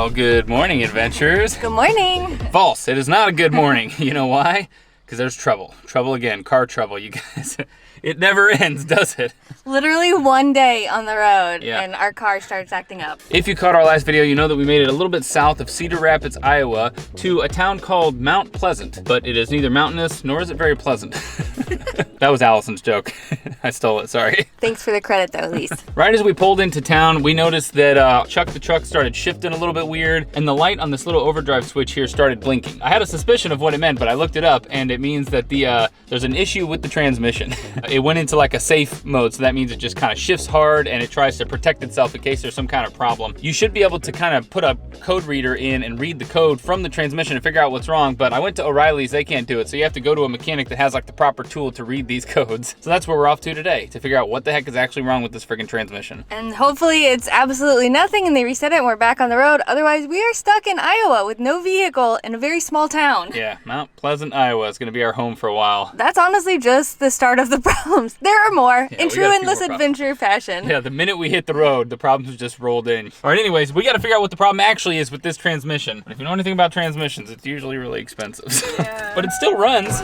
Well, good morning, adventurers. Good morning. False. It is not a good morning. You know why? Because there's trouble. Trouble again. Car trouble, you guys. It never ends, does it? Literally one day on the road, Yeah. and our car starts acting up. If you caught our last video, you know that we made it a little bit south of Cedar Rapids, Iowa, to a town called Mount Pleasant. But it is neither mountainous, nor is it very pleasant. That was Allison's joke. I stole it, sorry. Thanks for the credit, though, Elise. Right as we pulled into town, we noticed that Chuck the truck started shifting a little bit weird, and the light on this little overdrive switch here started blinking. I had a suspicion of what it meant, but I looked it up, and it means that there's an issue with the transmission. It went into like a safe mode, so that means it just kind of shifts hard, and it tries to protect itself in case there's some kind of problem. You should be able to kind of put a code reader in and read the code from the transmission and figure out what's wrong, but I went to O'Reilly's, they can't do it, so you have to go to a mechanic that has like the proper tool to read these codes. So that's where we're off to today, to figure out what the heck is actually wrong with this friggin' transmission. And hopefully it's absolutely nothing and they reset it and we're back on the road. Otherwise, we are stuck in Iowa with no vehicle in a very small town. Yeah, Mount Pleasant, Iowa is gonna be our home for a while. That's honestly just the start of the problems. There are more, in true endless adventure fashion. Yeah, the minute we hit the road, the problems just rolled in. All right, anyways, we gotta figure out what the problem actually is with this transmission. If you know anything about transmissions, it's usually really expensive. Yeah. But it still runs.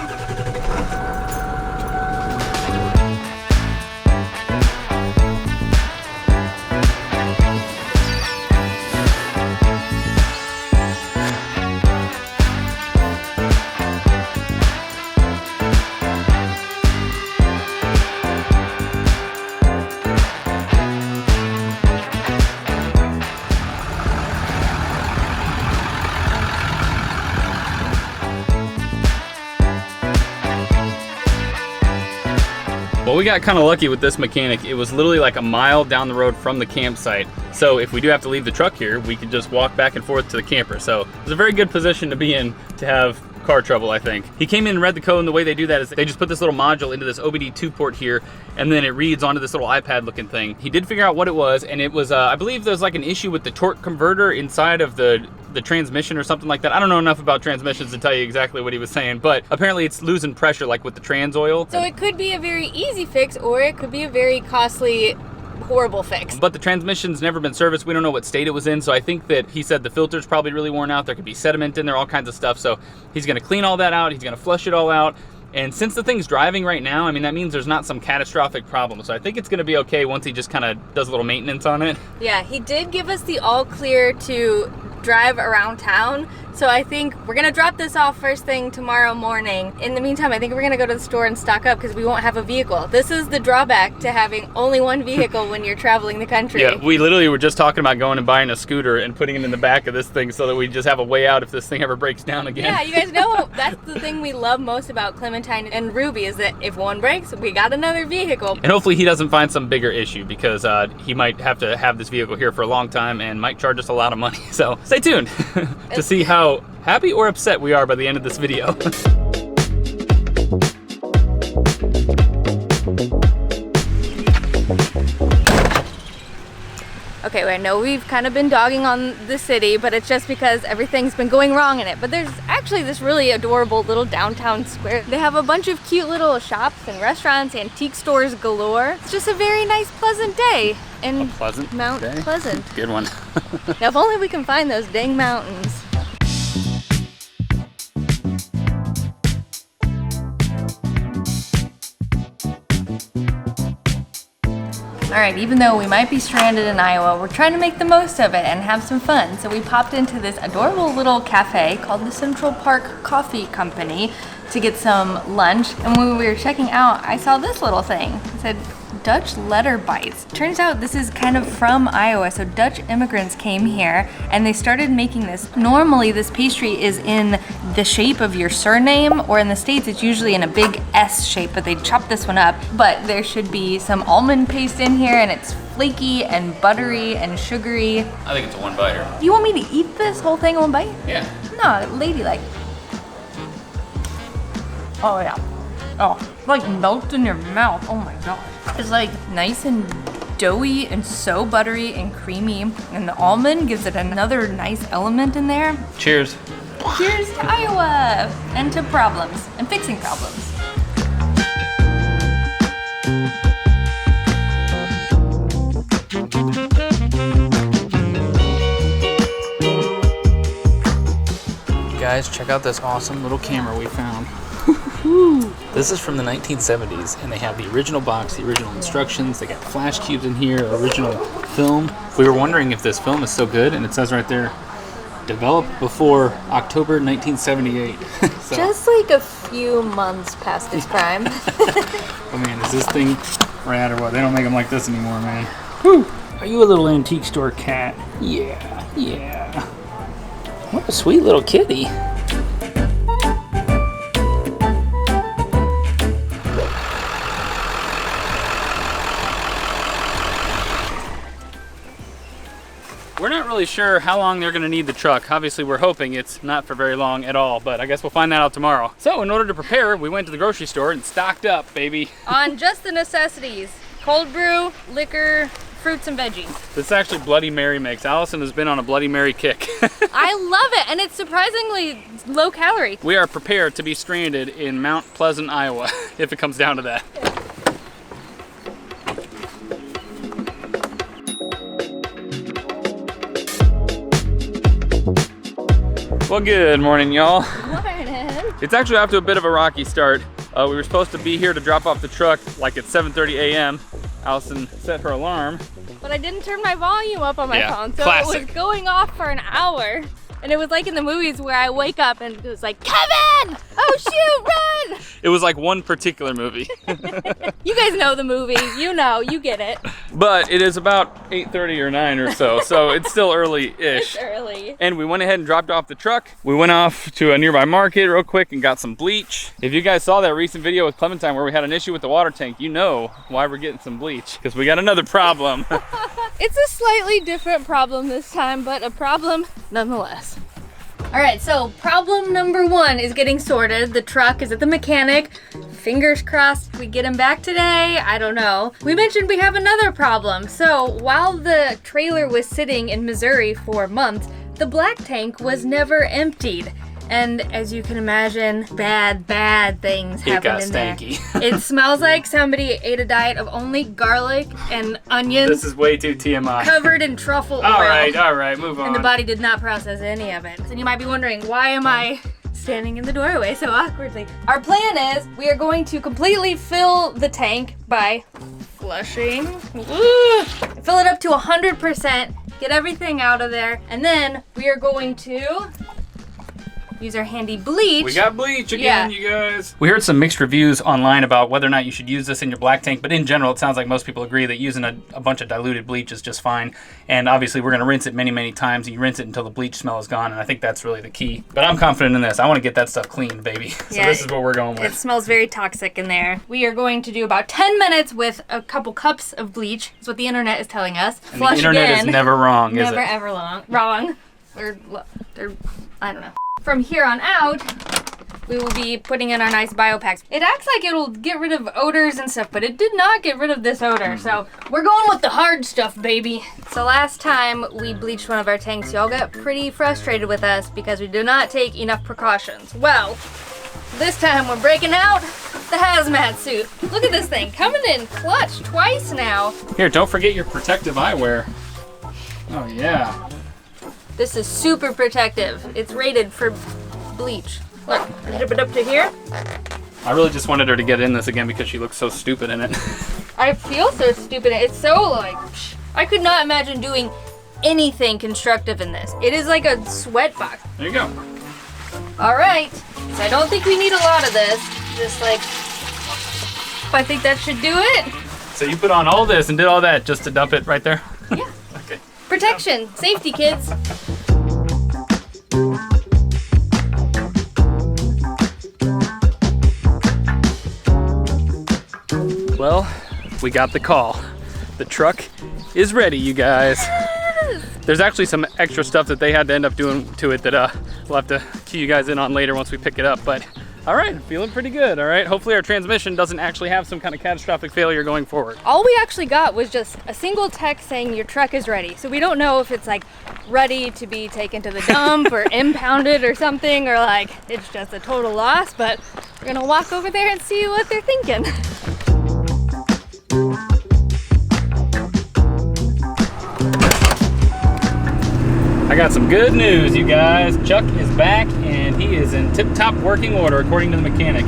Well, we got kind of lucky with this mechanic. It was literally like a mile down the road from the campsite. So if we do have to leave the truck here, we can just walk back and forth to the camper. So it's a very good position to be in to have car trouble, I think. He came in and read the code, and the way they do that is they just put this little module into this OBD2 port here, and then it reads onto this little iPad looking thing. He did figure out what it was, and it was, I believe there's like an issue with the torque converter inside of the transmission or something like that. I don't know enough about transmissions to tell you exactly what he was saying, but apparently it's losing pressure like with the trans oil. So it could be a very easy fix, or it could be a very costly, horrible fix. But the transmission's never been serviced. We don't know what state it was in, so I think that he said the filter's probably really worn out. There could be sediment in there, all kinds of stuff. So he's gonna clean all that out. He's gonna flush it all out. And since the thing's driving right now, I mean, that means there's not some catastrophic problem. So I think it's gonna be okay once he just kind of does a little maintenance on it. Yeah, he did give us the all clear to drive around town. So I think we're gonna drop this off first thing tomorrow morning. In the meantime, I think we're gonna go to the store and stock up because we won't have a vehicle. This is the drawback to having only one vehicle when you're traveling the country. Yeah, we literally were just talking about going and buying a scooter and putting it in the back of this thing so that we just have a way out if this thing ever breaks down again. Yeah, you guys know that's the thing we love most about Clementine and Ruby is that if one breaks, we got another vehicle. And hopefully he doesn't find some bigger issue because he might have to have this vehicle here for a long time and might charge us a lot of money. So stay tuned to see how happy or upset we are by the end of this video. Okay, I know we've kind of been dogging on the city, but it's just because everything's been going wrong in it. But there's actually this really adorable little downtown square. They have a bunch of cute little shops and restaurants, antique stores galore. It's just a very nice, pleasant day in Mount Pleasant. Good one. Now, if only we can find those dang mountains. All right, even though we might be stranded in Iowa, we're trying to make the most of it and have some fun. So we popped into this adorable little cafe called the Central Park Coffee Company to get some lunch. And when we were checking out, I saw this little thing. It said Dutch letter bites. Turns out this is kind of from Iowa. So Dutch immigrants came here and they started making this. Normally this pastry is in the shape of your surname, or in the States it's usually in a big S shape, but they chopped this one up. But there should be some almond paste in here, and it's flaky and buttery and sugary. I think it's a one biter. You want me to eat this whole thing in one bite? Yeah. No, ladylike. Oh yeah. Oh, it like melts in your mouth. Oh my god. It's like nice and doughy and so buttery and creamy, and the almond gives it another nice element in there. Cheers. Cheers to Iowa and to problems and fixing problems. guys, check out this awesome little camera we found. This is from the 1970s, and they have the original box, the original instructions. They got flash cubes in here, original film. We were wondering if this film is so good, and it says right there, developed before October 1978. So, just like a few months past its prime. oh man, is this thing rad or what? They don't make them like this anymore, man. Whew. Are you a little antique store cat? Yeah, yeah. What a sweet little kitty. We're not really sure how long they're gonna need the truck. Obviously, we're hoping it's not for very long at all, but I guess we'll find that out tomorrow. So in order to prepare, we went to the grocery store and stocked up, baby. On just the necessities. Cold brew, liquor, fruits and veggies. This is actually Bloody Mary mix. Allison has been on a Bloody Mary kick. I love it, and it's surprisingly low calorie. We are prepared to be stranded in Mount Pleasant, Iowa, if it comes down to that. Well, good morning, y'all. Morning. It's actually off to a bit of a rocky start. We were supposed to be here to drop off the truck like at 7:30 a.m. Allison set her alarm. But I didn't turn my volume up on my phone, so classic. it was going off for an hour. And it was like in the movies where I wake up and it was like, Kevin! Oh shoot, run! It was like one particular movie. You guys know the movie, you know, you get it. But it is about 8:30 or 9 or so it's still early-ish. It's early. And we went ahead and dropped off the truck. We went off to a nearby market real quick and got some bleach. If you guys saw that recent video with Clementine where we had an issue with the water tank, you know why we're getting some bleach, because we got another problem. It's a slightly different problem this time, but a problem nonetheless. All right, so problem number 1 is getting sorted. The truck is at the mechanic. Fingers crossed we get him back today. I don't know. We mentioned we have another problem. So while the trailer was sitting in Missouri for months, the black tank was never emptied. And as you can imagine, bad things happen in there. It got stanky. It smells like somebody ate a diet of only garlic and onions. This is way too TMI. Covered in truffle oil. All right, move on. And the body did not process any of it. And you might be wondering, why am I standing in the doorway so awkwardly? Our plan is we are going to completely fill the tank by flushing. Ooh. Fill it up to 100%, get everything out of there, and then we are going to use our handy bleach. We got bleach again, you guys. We heard some mixed reviews online about whether or not you should use this in your black tank, but in general, it sounds like most people agree that using a bunch of diluted bleach is just fine. And obviously, we're gonna rinse it many, many times. You rinse it until the bleach smell is gone, and I think that's really the key. But I'm confident in this. I wanna get that stuff clean, baby. So this is what we're going with. It smells very toxic in there. We are going to do about 10 minutes with a couple cups of bleach. That's what the internet is telling us. And Flush the internet again. is never wrong, is it? Never ever wrong. Or I don't know. From here on out, we will be putting in our nice biopacks. It acts like it'll get rid of odors and stuff, but it did not get rid of this odor. So we're going with the hard stuff, baby. So last time we bleached one of our tanks, y'all got pretty frustrated with us because we did not take enough precautions. Well, this time we're breaking out the hazmat suit. Look at this thing, coming in clutch twice now. Here, don't forget your protective eyewear. Oh yeah. This is super protective. It's rated for bleach. Look, zip it up to here. I really just wanted her to get in this again because she looks so stupid in it. I feel so stupid. It's so like, I could not imagine doing anything constructive in this. It is like a sweat box. There you go. All right, so I don't think we need a lot of this. Just like, I think that should do it. So you put on all this and did all that just to dump it right there? Yeah. Okay. Protection, safety, kids. Well, we got the call. The truck is ready, you guys. Yes. There's actually some extra stuff that they had to end up doing to it that we'll have to cue you guys in on later once we pick it up. But all right, feeling pretty good, all right? Hopefully our transmission doesn't actually have some kind of catastrophic failure going forward. All we actually got was just a single text saying your truck is ready. So we don't know if it's like ready to be taken to the dump or impounded or something, or like it's just a total loss, but we're gonna walk over there and see what they're thinking. I got some good news, you guys. Chuck is back and he is in tip-top working order according to the mechanic.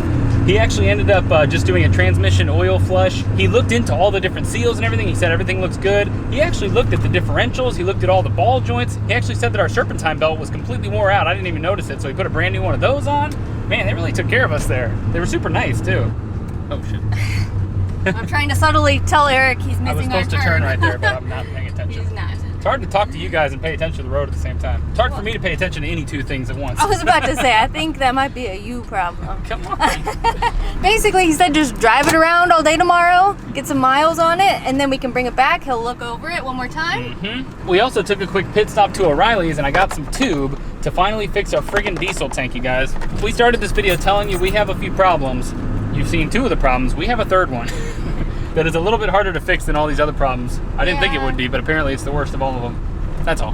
He actually ended up just doing a transmission oil flush. He looked into all the different seals and everything. He said everything looks good. He actually looked at the differentials. He looked at all the ball joints. He actually said that our serpentine belt was completely wore out. I didn't even notice it, so he put a brand new one of those on. Man, they really took care of us there. They were super nice too. Oh shit. I'm trying to subtly tell Eric he's missing our turn. I was supposed to turn right there, but I'm not paying attention. He's not. It's hard to talk to you guys and pay attention to the road at the same time. It's hard for me to pay attention to any two things at once. I was about to say, I think that might be a you problem. Come on. Basically, he said just drive it around all day tomorrow, get some miles on it, and then we can bring it back. He'll look over it one more time. We also took a quick pit stop to O'Reilly's and I got some tube to finally fix our friggin' diesel tank, you guys. We started this video telling you we have a few problems. You've seen two of the problems. We have a third one that is a little bit harder to fix than all these other problems. I didn't think it would be, but apparently it's the worst of all of them. That's all.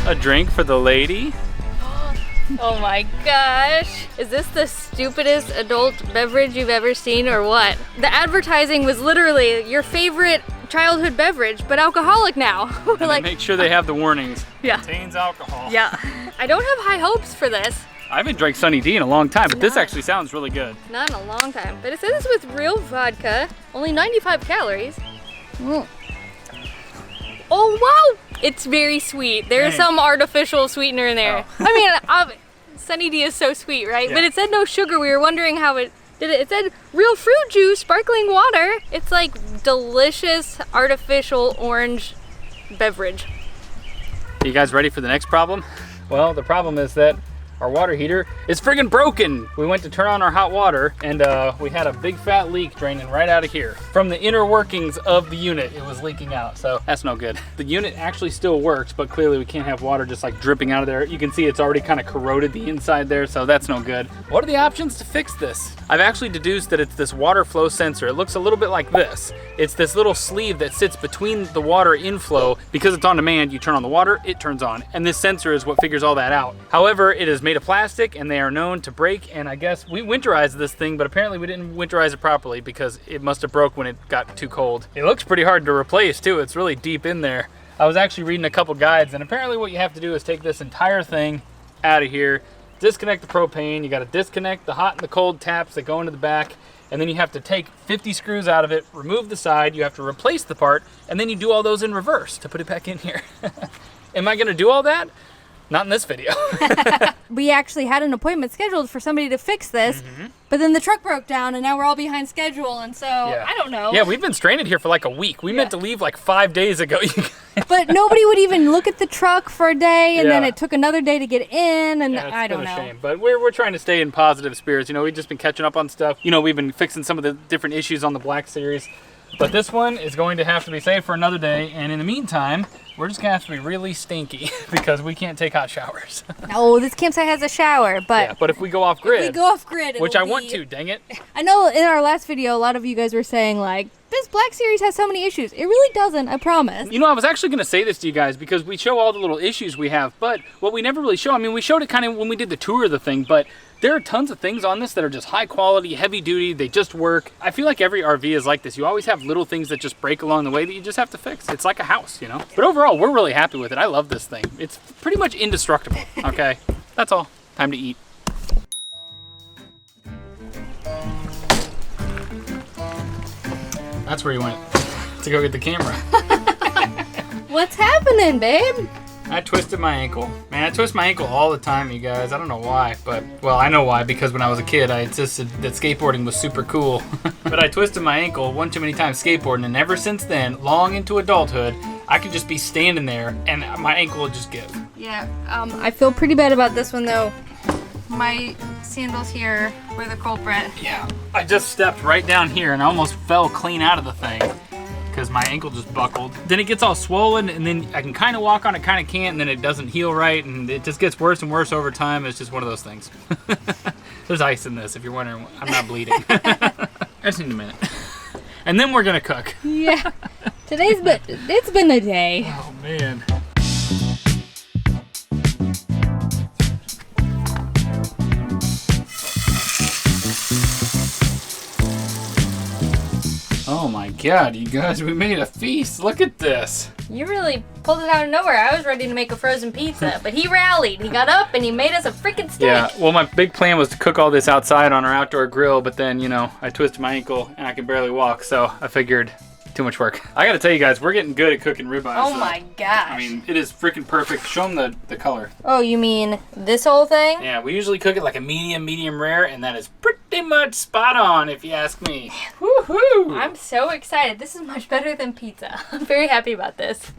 A drink for the lady. Oh my gosh. Is this the stupidest adult beverage you've ever seen or what? The advertising was literally your favorite childhood beverage, but alcoholic now. We're like, make sure they have the warnings. Yeah. Contains alcohol. Yeah. I don't have high hopes for this. I haven't drank Sunny D in a long time, but this actually sounds really good. Not in a long time. But it says it's with real vodka, only 95 calories. Oh wow! It's very sweet. There's some artificial sweetener in there. Oh. I mean, Sunny D is so sweet, right? Yeah. But it said no sugar. We were wondering how it did it. It said real fruit juice, sparkling water. It's like delicious artificial orange beverage. You guys ready for the next problem? Well, the problem is that our water heater is friggin' broken. We went to turn on our hot water and we had a big fat leak draining right out of here. From the inner workings of the unit, it was leaking out, so that's no good. The unit actually still works, but clearly we can't have water just like dripping out of there. You can see it's already kind of corroded the inside there, so that's no good. What are the options to fix this? I've actually deduced that it's this water flow sensor. It looks a little bit like this. It's this little sleeve that sits between the water inflow. Because it's on demand, you turn on the water, it turns on. And this sensor is what figures all that out. However, it is made of plastic and they are known to break, and I guess we winterized this thing, but apparently we didn't winterize it properly because it must have broke when it got too cold. It looks pretty hard to replace too. It's really deep in there. I was actually reading a couple guides, and apparently what you have to do is take this entire thing out of here, disconnect the propane, you got to disconnect the hot and the cold taps that go into the back, and then you have to take 50 screws out of it, remove the side, you have to replace the part, and then you do all those in reverse to put it back in here. Am I going to do all that? Not in this video. We actually had an appointment scheduled for somebody to fix this, but then the truck broke down and now we're all behind schedule, and so I don't know. Yeah, we've been stranded here for like a week. We meant to leave like 5 days ago. But nobody would even look at the truck for a day, and then it took another day to get in, and I don't know. It's been a shame, but we're trying to stay in positive spirits. You know, we've just been catching up on stuff. You know, we've been fixing some of the different issues on the Black Series. But this one is going to have to be saved for another day, and in the meantime, we're just gonna have to be really stinky because we can't take hot showers. No, this campsite has a shower, but but if we go off grid, which I want to, dang it. I know in our last video, a lot of you guys were saying like, this Black Series has so many issues. It really doesn't, I promise. You know, I was actually gonna say this to you guys because we show all the little issues we have, but what we never really show, I mean, we showed it kind of when we did the tour of the thing, but there are tons of things on this that are just high quality, heavy duty, they just work. I feel like every RV is like this. You always have little things that just break along the way that you just have to fix. It's like a house, you know? But overall, we're really happy with it. I love this thing. It's pretty much indestructible, okay? That's all. Time to eat. That's where you went to go get the camera. What's happening, babe? I twisted my ankle. Man, I twist my ankle all the time, you guys. I don't know why, but, well, I know why, because when I was a kid, I insisted that skateboarding was super cool. But I twisted my ankle one too many times skateboarding, and ever since then, long into adulthood, I could just be standing there, and my ankle would just give. Yeah, I feel pretty bad about this one, though. My sandals here were the culprit. Yeah, I just stepped right down here, and I almost fell clean out of the thing, because my ankle just buckled. Then it gets all swollen, and then I can kind of walk on it, kind of can't, and then it doesn't heal right, and it just gets worse and worse over time. It's just one of those things. There's ice in this, if you're wondering. I'm not bleeding. I just need a minute. And then we're gonna cook. Yeah, it's been a day. Oh man. God, you guys, we made a feast. Look at this. You really pulled it out of nowhere. I was ready to make a frozen pizza, but he rallied. He got up and he made us a freaking steak. Yeah, well, my big plan was to cook all this outside on our outdoor grill, but then, you know, I twisted my ankle and I can barely walk, so I figured too much work. I gotta tell you guys, we're getting good at cooking ribeyes. Oh my gosh. I mean, it is freaking perfect. Show them the color. Oh, you mean this whole thing? Yeah, we usually cook it like a medium rare, and that is pretty much spot on, if you ask me. Woohoo! I'm so excited. This is much better than pizza. I'm very happy about this.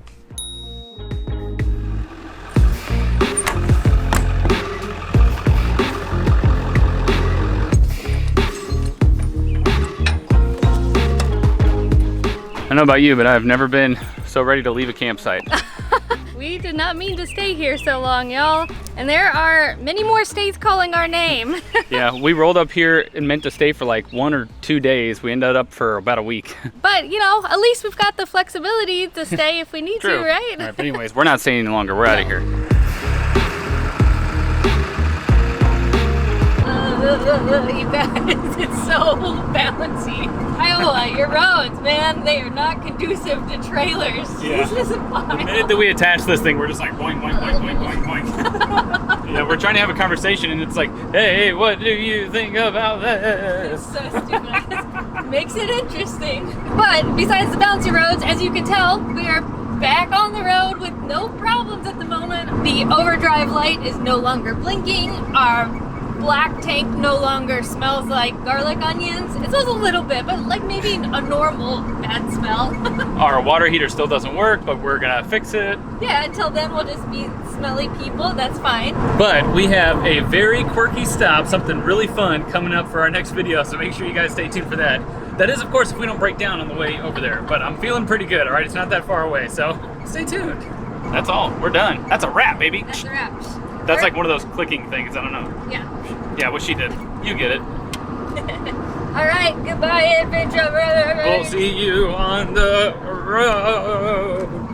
I don't know about you, but I've never been so ready to leave a campsite. We did not mean to stay here so long, y'all. And there are many more states calling our name. Yeah, we rolled up here and meant to stay for like 1 or 2 days. We ended up for about a week. But, you know, at least we've got the flexibility to stay if we need to, right? All right, but anyways, we're not staying any longer. We're out of here. You guys, it's so bouncy. Iowa, your roads, man, they are not conducive to trailers. Yeah. This is wild. The minute that we attach this thing, we're just like boing, boing, boing, boing, boing, boing. Yeah, we're trying to have a conversation and it's like, hey, what do you think about this? It's so stupid. Makes it interesting. But besides the bouncy roads, as you can tell, we are back on the road with no problems at the moment. The overdrive light is no longer blinking. Our black tank no longer smells like garlic onions. It smells a little bit, but like maybe a normal bad smell. Our water heater still doesn't work, but we're gonna fix it. Yeah, until then we'll just be smelly people, that's fine. But we have a very quirky stop, something really fun coming up for our next video, so make sure you guys stay tuned for that. That is, of course, if we don't break down on the way over there, but I'm feeling pretty good, all right? It's not that far away, so stay tuned. That's all, we're done. That's a wrap, baby. That's a wrap. That's like one of those clicking things, I don't know. Yeah. Yeah, what she did. You get it. All right, goodbye, adventure brother. We'll see you on the road.